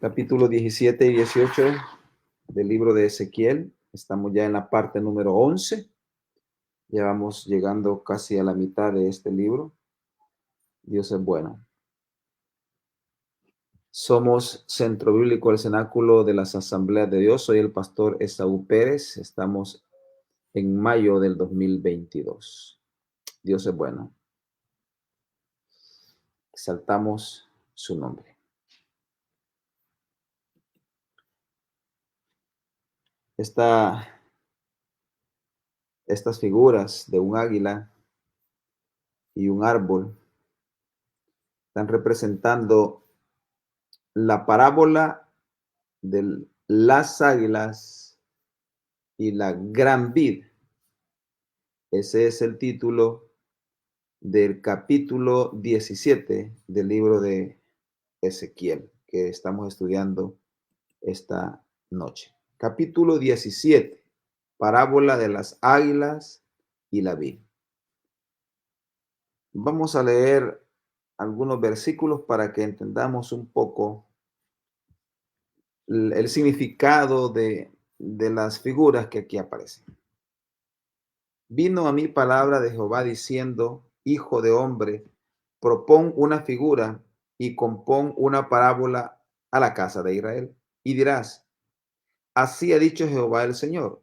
Capítulo 17 y 18 del libro de Ezequiel. Estamos ya en la parte número 11. Ya vamos llegando casi a la mitad de este libro. Dios es bueno. Somos Centro Bíblico El Cenáculo de las Asambleas de Dios. Soy el pastor Esaú Pérez. Estamos en mayo del 2022. Dios es bueno. Exaltamos su nombre. Estas figuras de un águila y un árbol están representando la parábola de las águilas y la gran vid. Ese es el título del capítulo 17 del libro de Ezequiel que estamos estudiando esta noche. Capítulo 17, parábola de las águilas y la vid. Vamos a leer algunos versículos para que entendamos un poco el significado de las figuras que aquí aparecen. Vino a mí palabra de Jehová diciendo: Hijo de hombre, propón una figura y compón una parábola a la casa de Israel. Y dirás: así ha dicho Jehová el Señor.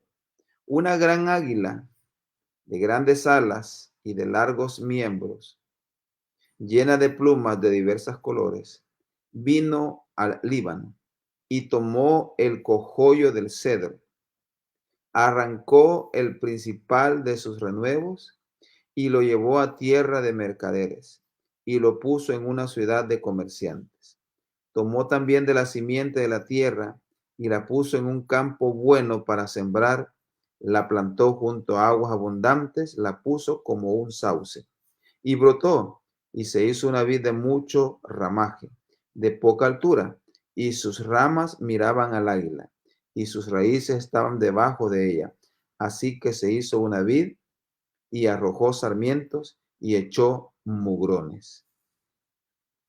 Una gran águila de grandes alas y de largos miembros, llena de plumas de diversos colores, vino al Líbano y tomó el cogollo del cedro, arrancó el principal de sus renuevos y lo llevó a tierra de mercaderes y lo puso en una ciudad de comerciantes. Tomó también de la simiente de la tierra y la puso en un campo bueno para sembrar, la plantó junto a aguas abundantes, la puso como un sauce y brotó y se hizo una vid de mucho ramaje, de poca altura, y sus ramas miraban al águila y sus raíces estaban debajo de ella. Así que se hizo una vid y arrojó sarmientos y echó mugrones.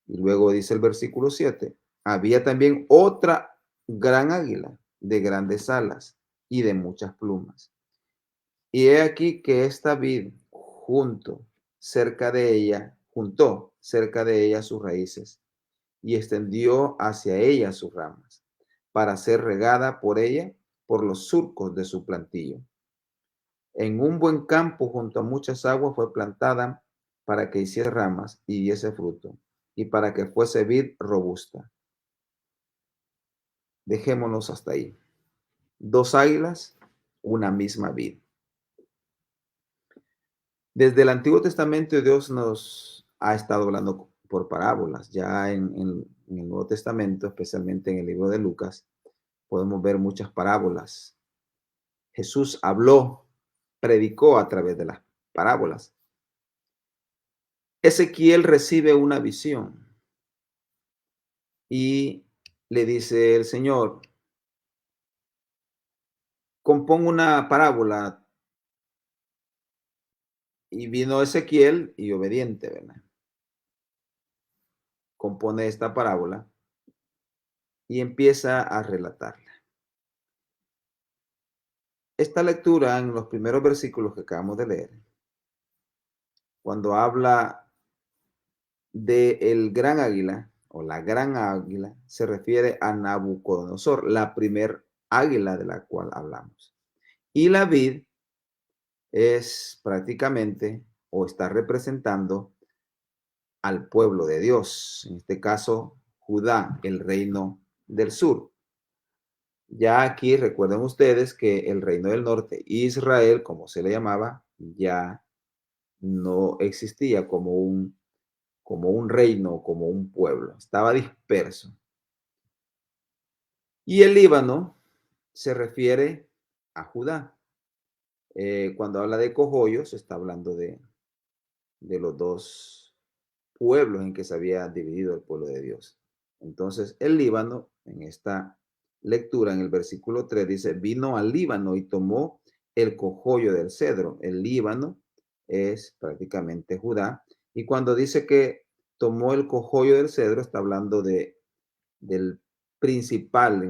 Y luego dice el versículo 7, había también otra gran águila de grandes alas y de muchas plumas. Y he aquí que esta vid juntó cerca de ella sus raíces y extendió hacia ella sus ramas para ser regada por ella por los surcos de su plantillo. En un buen campo junto a muchas aguas fue plantada para que hiciese ramas y diese fruto, y para que fuese vid robusta. Dejémonos hasta ahí. Dos águilas, una misma vid. Desde el Antiguo Testamento Dios nos ha estado hablando por parábolas. Ya en el Nuevo Testamento, especialmente en el libro de Lucas, podemos ver muchas parábolas. Jesús habló, predicó a través de las parábolas. Ezequiel recibe una visión y le dice el Señor: compón una parábola. Y vino Ezequiel y obediente, ¿verdad? Compone esta parábola y empieza a relatarla. Esta lectura en los primeros versículos que acabamos de leer, cuando habla de el gran águila o la gran águila, se refiere a Nabucodonosor, la primer águila de la cual hablamos. Y la vid es prácticamente o está representando al pueblo de Dios, en este caso Judá, el reino del sur. Ya aquí recuerden ustedes que el reino del norte, Israel, como se le llamaba, ya no existía como un reino, como un pueblo, estaba disperso. Y el Líbano se refiere a Judá. Cuando habla de cogollos, se está hablando de los dos pueblos en que se había dividido el pueblo de Dios. Entonces, el Líbano, en esta lectura, en el versículo 3, dice: vino al Líbano y tomó el cogollo del cedro. El Líbano es prácticamente Judá. Y cuando dice que tomó el cogollo del cedro, está hablando del principal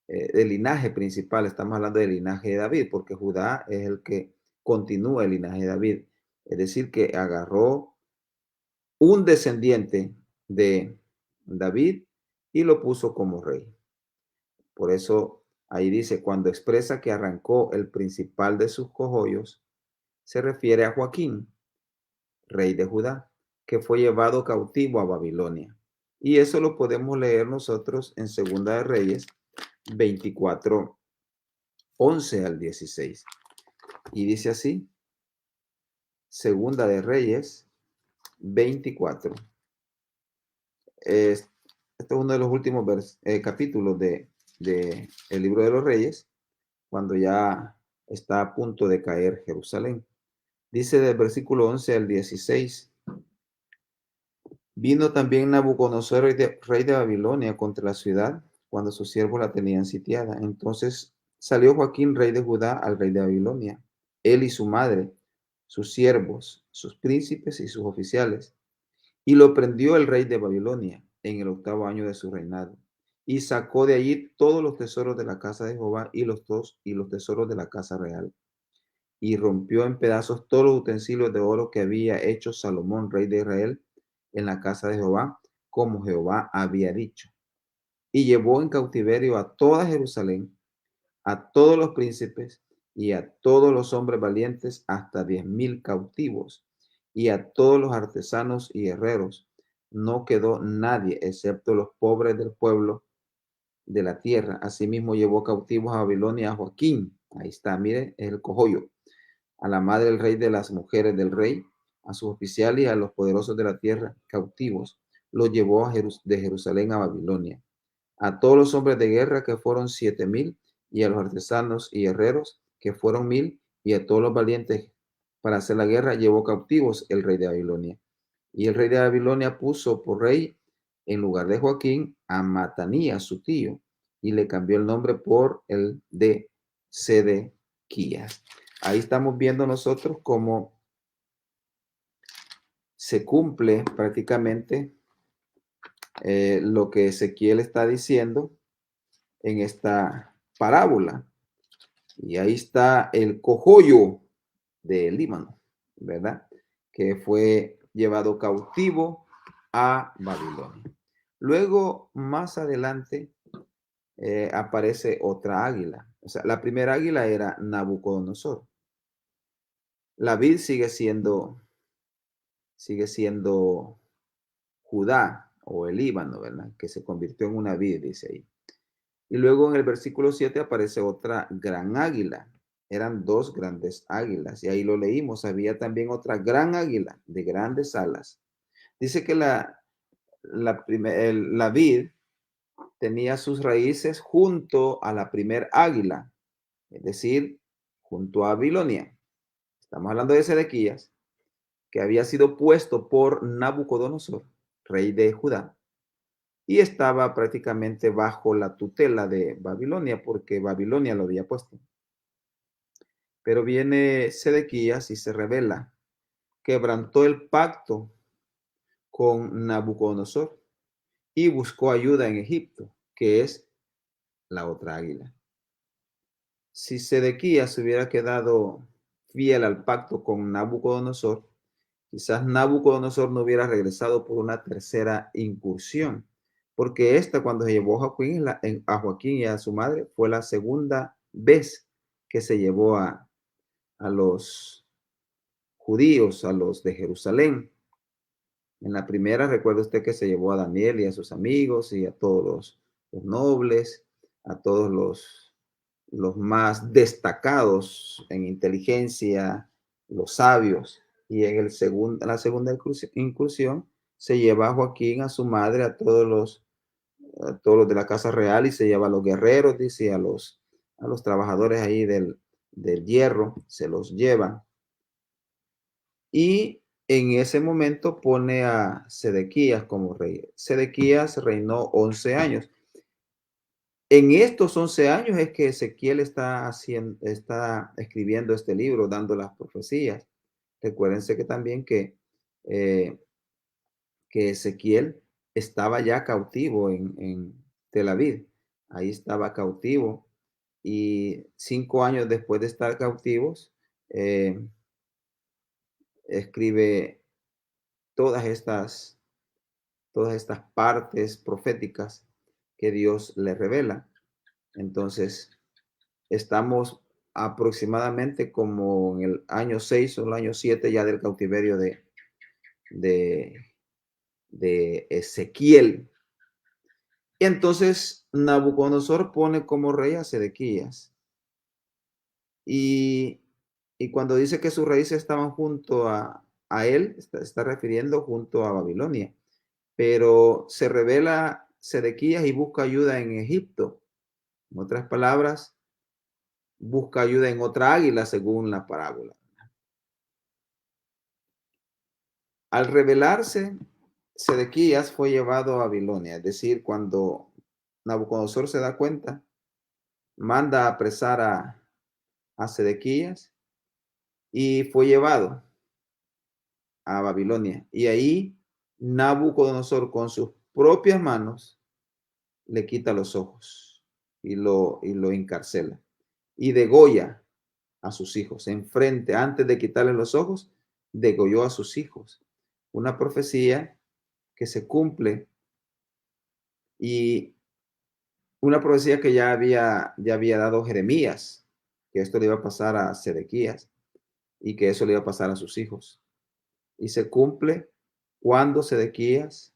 el linaje principal, estamos hablando del linaje de David, porque Judá es el que continúa el linaje de David. Es decir, que agarró un descendiente de David y lo puso como rey. Por eso ahí dice, cuando expresa que arrancó el principal de sus cogollos, se refiere a Joaquín, rey de Judá, que fue llevado cautivo a Babilonia. Y eso lo podemos leer nosotros en Segunda de Reyes 24, 11 al 16. Y dice así, Segunda de Reyes 24. Este es uno de los últimos capítulos de el libro de los Reyes, cuando ya está a punto de caer Jerusalén. Dice del versículo 11 al 16. Vino también Nabucodonosor, rey de Babilonia, contra la ciudad, cuando sus siervos la tenían sitiada. Entonces salió Joaquín, rey de Judá, al rey de Babilonia, él y su madre, sus siervos, sus príncipes y sus oficiales. Y lo prendió el rey de Babilonia en el 8º año de su reinado. Y sacó de allí todos los tesoros de la casa de Jehová y los tesoros de la casa real. Y rompió en pedazos todos los utensilios de oro que había hecho Salomón, rey de Israel, en la casa de Jehová, como Jehová había dicho. Y llevó en cautiverio a toda Jerusalén, a todos los príncipes y a todos los hombres valientes, hasta 10,000 cautivos, y a todos los artesanos y herreros. No quedó nadie, excepto los pobres del pueblo de la tierra. Asimismo llevó cautivos a Babilonia a Joaquín. Ahí está, mire, es el cogollo. A la madre del rey, de las mujeres del rey, a sus oficiales y a los poderosos de la tierra cautivos. Los llevó de Jerusalén a Babilonia. A todos los hombres de guerra, que fueron 7,000, y a los artesanos y herreros, que fueron 1,000, y a todos los valientes para hacer la guerra, llevó cautivos el rey de Babilonia. Y el rey de Babilonia puso por rey, en lugar de Joaquín, a Matanías, su tío, y le cambió el nombre por el de Sedequías. Ahí estamos viendo nosotros cómo se cumple prácticamente lo que Ezequiel está diciendo en esta parábola. Y ahí está el cogollo del Líbano, ¿verdad? Que fue llevado cautivo a Babilonia. Luego, más adelante, aparece otra águila. O sea, la primera águila era Nabucodonosor. La vid sigue siendo Judá o el Líbano, ¿verdad? Que se convirtió en una vid, dice ahí. Y luego en el versículo 7 aparece otra gran águila. Eran dos grandes águilas. Y ahí lo leímos. Había también otra gran águila de grandes alas. Dice que la vid tenía sus raíces junto a la primer águila, es decir, junto a Babilonia. Estamos hablando de Sedequías, que había sido puesto por Nabucodonosor, rey de Judá, y estaba prácticamente bajo la tutela de Babilonia, porque Babilonia lo había puesto. Pero viene Sedequías y se revela, quebrantó el pacto con Nabucodonosor y buscó ayuda en Egipto, que es la otra águila. Si Sedequías se hubiera quedado fiel al pacto con Nabucodonosor, quizás Nabucodonosor no hubiera regresado por una tercera incursión, porque esta, cuando se llevó a Joaquín y a su madre, fue la segunda vez que se llevó a los judíos, a los de Jerusalén. En la primera, recuerda usted que se llevó a Daniel y a sus amigos y a todos los nobles, a todos los más destacados en inteligencia, los sabios. Y en la segunda incursión se lleva a Joaquín, a su madre, a todos los de la casa real, y se lleva a los guerreros, dice, a los trabajadores ahí del hierro, se los lleva. Y en ese momento pone a Sedequías como rey. Sedequías reinó 11 años. En estos 11 años es que Ezequiel está escribiendo este libro, dando las profecías. Recuérdense que también que Ezequiel estaba ya cautivo en Tel Aviv. Ahí estaba cautivo y 5 años después de estar cautivos, eh, escribe todas estas, todas estas partes proféticas que Dios le revela. Entonces, estamos aproximadamente como en el año 6 o el año 7 ya del cautiverio de, de Ezequiel. Y entonces Nabucodonosor pone como rey a Sedequías. Y, y cuando dice que sus raíces estaban junto a él, está refiriendo junto a Babilonia. Pero se revela Sedequías y busca ayuda en Egipto. En otras palabras, busca ayuda en otra águila según la parábola. Al revelarse, Sedequías fue llevado a Babilonia, es decir, cuando Nabucodonosor se da cuenta, manda a apresar a Sedequías y fue llevado a Babilonia. Y ahí Nabucodonosor con sus propias manos le quita los ojos y lo encarcela. Y degolla a sus hijos. Enfrente, antes de quitarle los ojos, degolló a sus hijos. Una profecía que se cumple y una profecía que ya había dado Jeremías, que esto le iba a pasar a Sedequías y que eso le iba a pasar a sus hijos. Y se cumple cuando Sedequías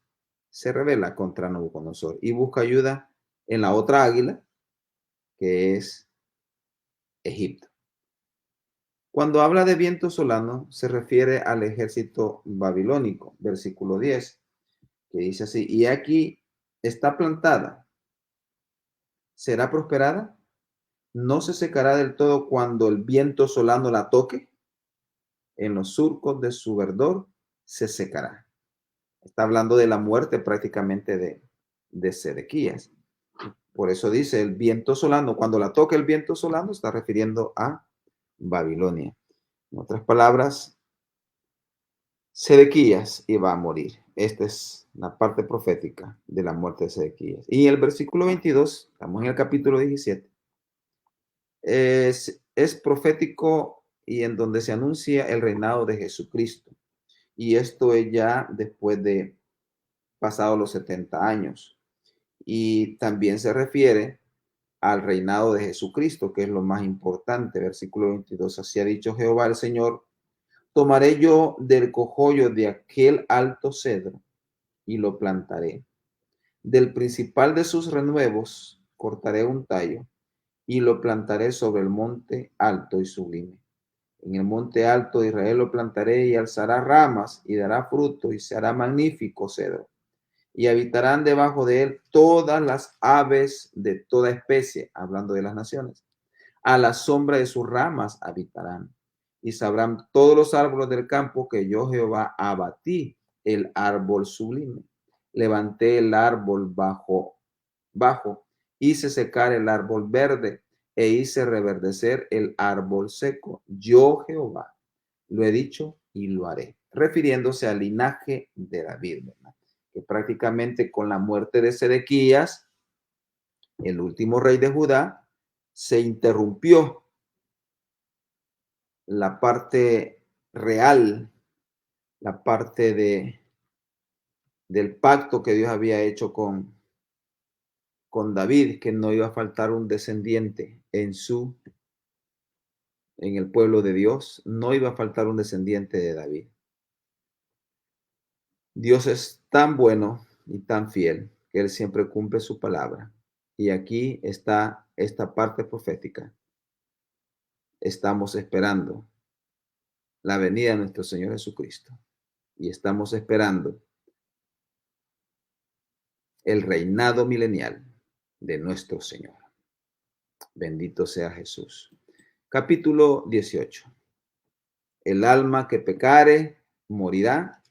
se rebela contra Nabucodonosor y busca ayuda en la otra águila, que es Egipto. Cuando habla de viento solano, se refiere al ejército babilónico, versículo 10, que dice así, y aquí está plantada, será prosperada, no se secará del todo cuando el viento solano la toque, en los surcos de su verdor se secará. Está hablando de la muerte prácticamente de Sedequías. Por eso dice el viento solano, cuando la toque el viento solano, está refiriendo a Babilonia. En otras palabras, Sedequías iba a morir. Esta es la parte profética de la muerte de Sedequías. Y el versículo 22, estamos en el capítulo 17, es profético y en donde se anuncia el reinado de Jesucristo. Y esto es ya después de pasados los 70 años. Y también se refiere al reinado de Jesucristo, que es lo más importante. Versículo 22, así ha dicho Jehová el Señor, tomaré yo del cogollo de aquel alto cedro y lo plantaré. Del principal de sus renuevos cortaré un tallo y lo plantaré sobre el monte alto y sublime. En el monte alto de Israel lo plantaré y alzará ramas y dará fruto y se hará magnífico cedro. Y habitarán debajo de él todas las aves de toda especie, hablando de las naciones. A la sombra de sus ramas habitarán. Y sabrán todos los árboles del campo que yo Jehová abatí el árbol sublime. Levanté el árbol bajo, hice secar el árbol verde e hice reverdecer el árbol seco. Yo Jehová lo he dicho y lo haré. Refiriéndose al linaje de David, ¿verdad? Que prácticamente con la muerte de Sedequías, el último rey de Judá, se interrumpió la parte real, la parte del pacto que Dios había hecho con David, que no iba a faltar un descendiente en el pueblo de Dios, no iba a faltar un descendiente de David. Dios es tan bueno y tan fiel que Él siempre cumple su palabra. Y aquí está esta parte profética. Estamos esperando la venida de nuestro Señor Jesucristo. Y estamos esperando el reinado milenial de nuestro Señor. Bendito sea Jesús. Capítulo 18. El alma que pecare morirá.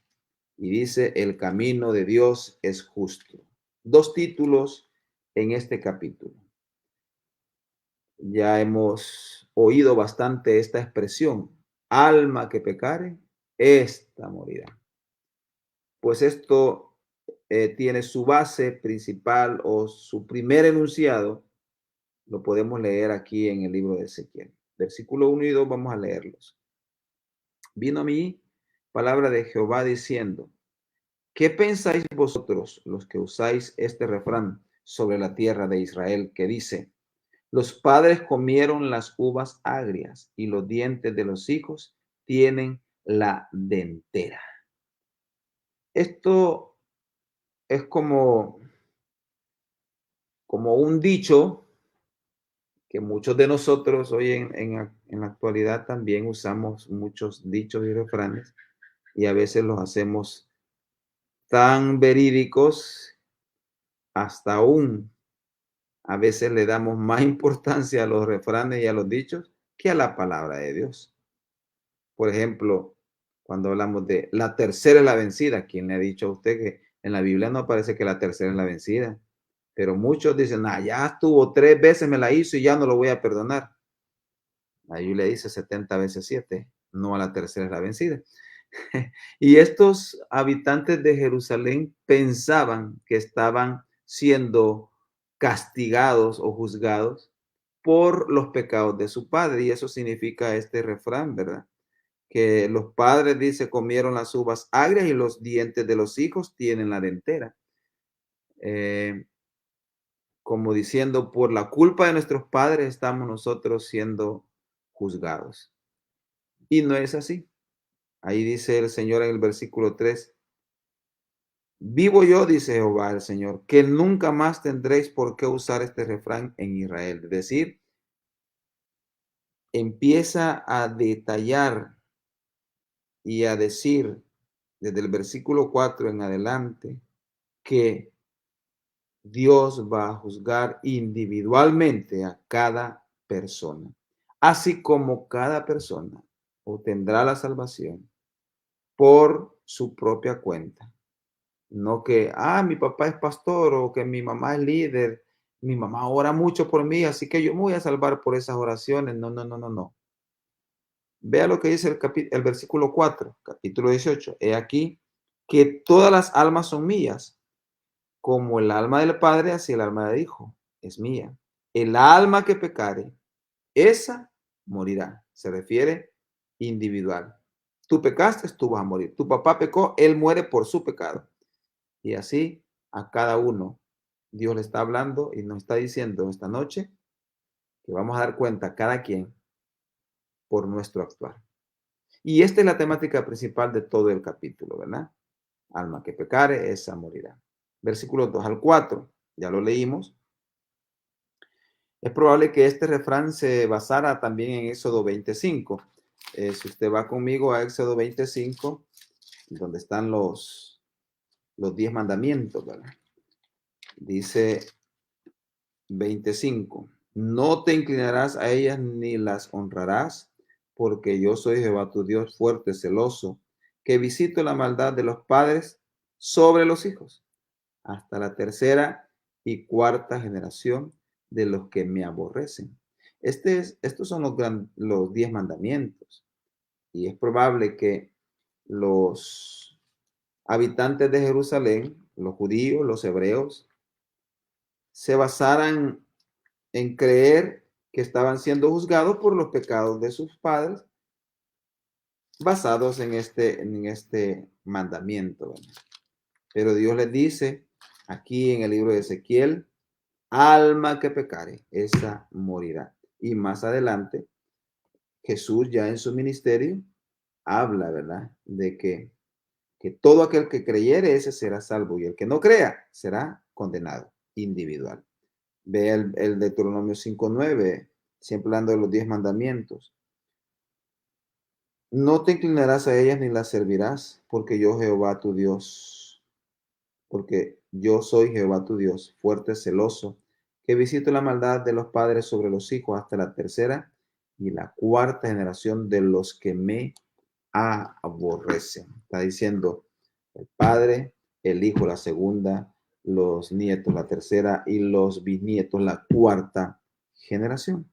Y dice, el camino de Dios es justo. Dos títulos en este capítulo. Ya hemos oído bastante esta expresión, alma que pecare, esta morirá. Pues esto tiene su base principal o su primer enunciado, lo podemos leer aquí en el libro de Ezequiel. Versículo 1 y 2, vamos a leerlos. Vino a mí palabra de Jehová diciendo: ¿qué pensáis vosotros, los que usáis este refrán sobre la tierra de Israel, que dice: los padres comieron las uvas agrias y los dientes de los hijos tienen la dentera? Esto es como un dicho que muchos de nosotros hoy en la actualidad también usamos muchos dichos y refranes, y a veces los hacemos tan verídicos, hasta aún a veces le damos más importancia a los refranes y a los dichos que a la palabra de Dios. Por ejemplo, cuando hablamos de la tercera es la vencida, ¿quién le ha dicho a usted que en la Biblia no aparece que la tercera es la vencida? Pero muchos dicen: ah, ya estuvo 3 veces, me la hizo y ya no lo voy a perdonar. La Biblia dice 70 veces 7, no a la tercera es la vencida. Y estos habitantes de Jerusalén pensaban que estaban siendo castigados o juzgados por los pecados de su padre. Y eso significa este refrán, ¿verdad? Que los padres, dice, comieron las uvas agrias y los dientes de los hijos tienen la dentera. Eh, como diciendo, por la culpa de nuestros padres estamos nosotros siendo juzgados. Y no es así. Ahí dice el Señor en el versículo 3: vivo yo, dice Jehová el Señor, que nunca más tendréis por qué usar este refrán en Israel. Es decir, empieza a detallar y a decir desde el versículo 4 en adelante que Dios va a juzgar individualmente a cada persona, así como cada persona obtendrá la salvación por su propia cuenta. No que, mi papá es pastor o que mi mamá es líder, mi mamá ora mucho por mí, así que yo me voy a salvar por esas oraciones. No, no, no, no, no. Vea lo que dice el versículo 4, capítulo 18. He aquí que todas las almas son mías, como el alma del Padre, así el alma del Hijo es mía. El alma que pecare, esa morirá. Se refiere individual. Tú pecaste, tú vas a morir. Tu papá pecó, él muere por su pecado. Y así a cada uno Dios le está hablando y nos está diciendo esta noche que vamos a dar cuenta cada quien por nuestro actuar. Y esta es la temática principal de todo el capítulo, ¿verdad? Alma que pecare, esa morirá. Versículos 2 al 4, ya lo leímos. Es probable que este refrán se basara también en Éxodo 25. Si usted va conmigo a Éxodo 25, donde están los 10 mandamientos, ¿verdad? Dice 25: no te inclinarás a ellas ni las honrarás, porque yo soy Jehová tu Dios fuerte, celoso, que visito la maldad de los padres sobre los hijos, hasta la tercera y cuarta generación de los que me aborrecen. Estos son los 10 mandamientos. Y es probable que los habitantes de Jerusalén, los judíos, los hebreos, se basaran en creer que estaban siendo juzgados por los pecados de sus padres, basados en este mandamiento, ¿verdad? Pero Dios les dice aquí en el libro de Ezequiel: alma que pecare, esa morirá. Y más adelante, Jesús ya en su ministerio habla, ¿verdad? De que todo aquel que creyere, ese será salvo, y el que no crea será condenado individual. Ve el Deuteronomio 5:9, siempre hablando de los 10 mandamientos. No te inclinarás a ellas ni las servirás, porque yo Jehová tu Dios, porque yo soy Jehová tu Dios, fuerte, celoso, que visito la maldad de los padres sobre los hijos hasta la tercera y la cuarta generación de los que me aborrecen. Está diciendo el padre, el hijo la segunda, los nietos la tercera y los bisnietos la cuarta generación.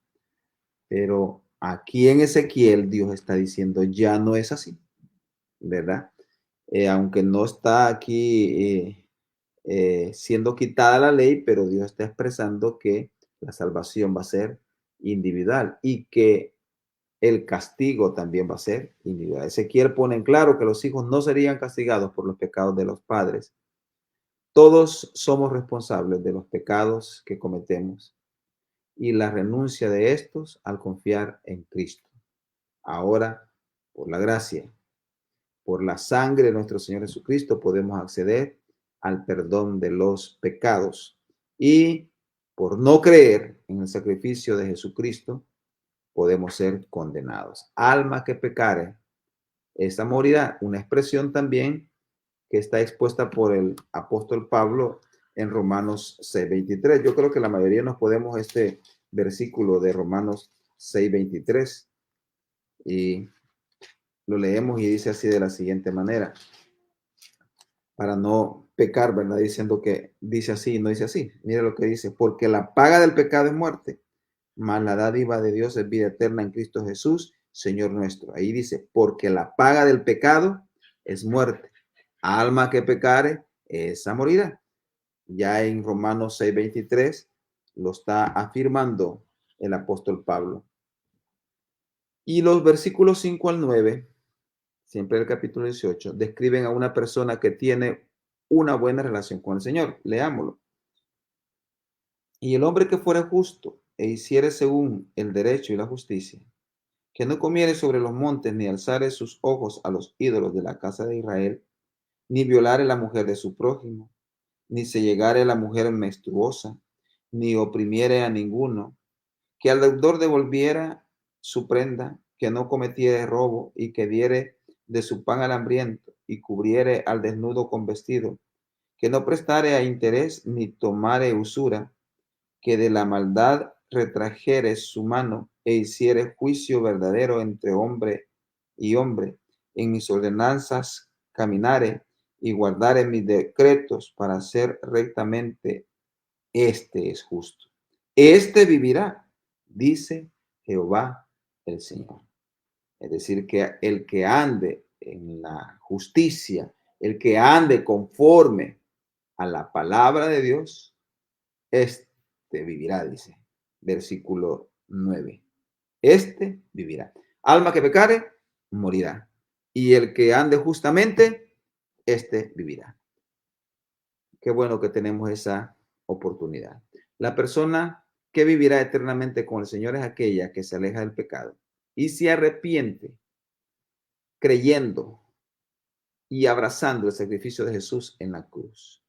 Pero aquí en Ezequiel Dios está diciendo: ya no es así, ¿verdad? Aunque no está aquí siendo quitada la ley, pero Dios está expresando que la salvación va a ser individual y que el castigo también va a ser individual. Ezequiel pone en claro que los hijos no serían castigados por los pecados de los padres. Todos somos responsables de los pecados que cometemos y la renuncia de estos al confiar en Cristo. Ahora, por la gracia, por la sangre de nuestro Señor Jesucristo, podemos acceder al perdón de los pecados. Y por no creer en el sacrificio de Jesucristo, podemos ser condenados. Alma que pecare, esa morirá. Una expresión también que está expuesta por el apóstol Pablo en Romanos 6:23. Yo creo que la mayoría nos podemos este versículo de Romanos 6:23 y lo leemos y dice así de la siguiente manera, para no pecar, ¿verdad? Diciendo que dice así y no dice así. Mira lo que dice, porque la paga del pecado es muerte, mas la dádiva de Dios es vida eterna en Cristo Jesús, Señor nuestro. Ahí dice, porque la paga del pecado es muerte. Alma que pecare, esa morirá. Ya en Romanos 6:23 lo está afirmando el apóstol Pablo. Y los versículos 5 al 9, siempre el capítulo 18, describen a una persona que tiene una buena relación con el Señor. Leámoslo. Y el hombre que fuere justo e hiciere según el derecho y la justicia, que no comiere sobre los montes, ni alzare sus ojos a los ídolos de la casa de Israel, ni violare la mujer de su prójimo, ni se llegare a la mujer menstruosa, ni oprimiere a ninguno, que al deudor devolviera su prenda, que no cometiere robo, y que diere de su pan al hambriento, y cubriere al desnudo con vestido, que no prestare a interés, ni tomare usura, que de la maldad retrajere su mano, e hiciere juicio verdadero entre hombre y hombre, en mis ordenanzas caminare, y guardare mis decretos para hacer rectamente, este es justo. Este vivirá, dice Jehová el Señor. Es decir, que el que ande en la justicia, el que ande conforme a la palabra de Dios, este vivirá, dice, versículo 9. Este vivirá. Alma que pecare, morirá. Y el que ande justamente, este vivirá. Qué bueno que tenemos esa oportunidad. La persona que vivirá eternamente con el Señor es aquella que se aleja del pecado y se arrepiente creyendo y abrazando el sacrificio de Jesús en la cruz.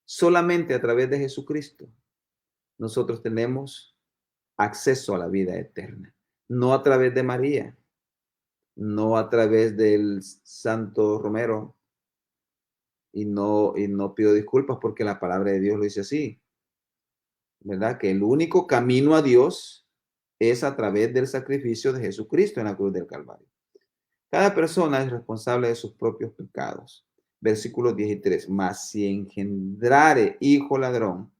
Solamente a través de Jesucristo nosotros tenemos acceso a la vida eterna. No a través de María, no a través del Santo Romero, y no pido disculpas porque la palabra de Dios lo dice así, ¿verdad? Que el único camino a Dios es a través del sacrificio de Jesucristo en la cruz del Calvario. Cada persona es responsable de sus propios pecados. Versículos 10 y 3. Mas si engendrare hijo ladrón,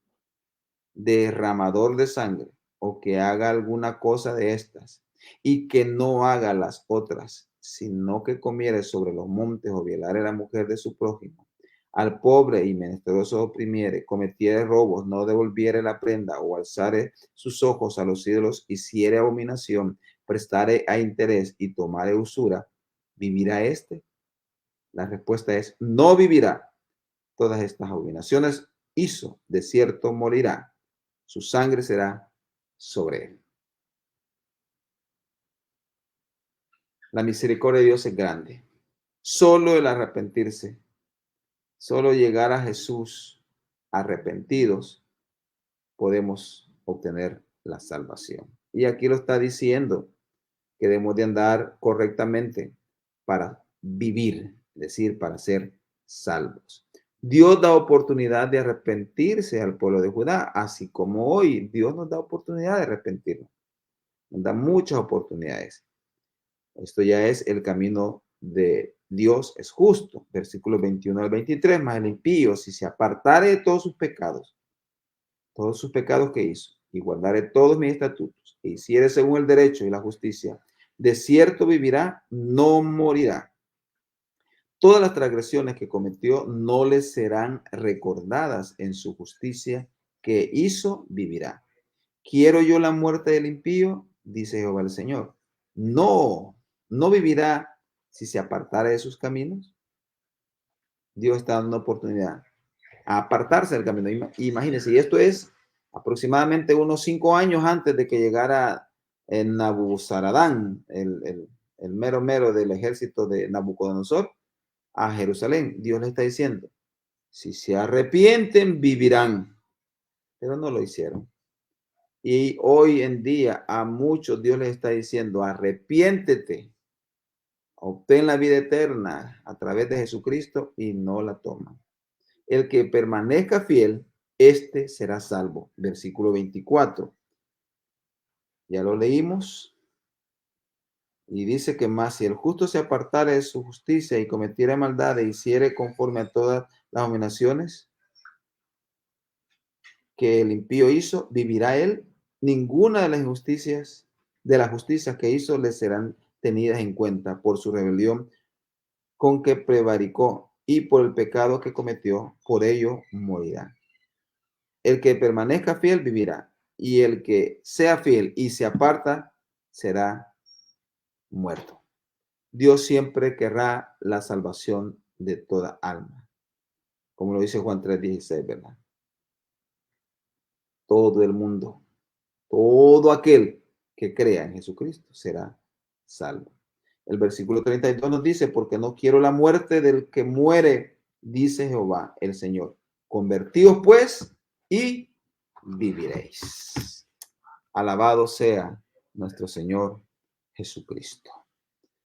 derramador de sangre, o que haga alguna cosa de estas, y que no haga las otras, sino que comiere sobre los montes o violare a la mujer de su prójimo, al pobre y menesteroso oprimiere, cometiere robos, no devolviere la prenda, o alzare sus ojos a los ídolos, hiciere abominación, prestare a interés y tomare usura, ¿vivirá éste? La respuesta es, no vivirá. Todas estas abominaciones hizo, de cierto morirá. Su sangre será sobre él. La misericordia de Dios es grande. Solo el arrepentirse, solo llegar a Jesús arrepentidos, podemos obtener la salvación. Y aquí lo está diciendo, que debemos de andar correctamente para vivir, es decir, para ser salvos. Dios da oportunidad de arrepentirse al pueblo de Judá, así como hoy Dios nos da oportunidad de arrepentirnos. Nos da muchas oportunidades. Esto ya es el camino de Dios, es justo. Versículos 21 al 23, más el impío, si se apartare de todos sus pecados que hizo, y guardare todos mis estatutos, e hiciere según el derecho y la justicia, de cierto vivirá, no morirá. Todas las transgresiones que cometió no le serán recordadas. En su justicia que hizo, vivirá. ¿Quiero yo la muerte del impío? Dice Jehová el Señor. No, no vivirá si se apartara de sus caminos. Dios está dando una oportunidad a apartarse del camino. Imagínense, y esto es aproximadamente unos 5 años antes de que llegara Nabuzaradán, el mero mero del ejército de Nabucodonosor, a Jerusalén. Dios le está diciendo, si se arrepienten, vivirán, pero no lo hicieron. Y hoy en día a muchos Dios les está diciendo, arrepiéntete, obtén la vida eterna a través de Jesucristo, y no la toman. El que permanezca fiel, este será salvo. Versículo 24. Ya lo leímos. Y dice que más si el justo se apartare de su justicia y cometiera maldad e hiciere conforme a todas las abominaciones que el impío hizo, vivirá él. Ninguna de las injusticias, de las justicias que hizo, le serán tenidas en cuenta por su rebelión con que prevaricó y por el pecado que cometió, por ello morirá. El que permanezca fiel vivirá, y el que sea fiel y se aparta será muerto. Dios siempre querrá la salvación de toda alma, como lo dice Juan 3:16, ¿verdad? Todo el mundo, todo aquel que crea en Jesucristo será salvo. El versículo 32 nos dice, porque no quiero la muerte del que muere, dice Jehová el Señor. Convertíos pues y viviréis. Alabado sea nuestro Señor Jesucristo.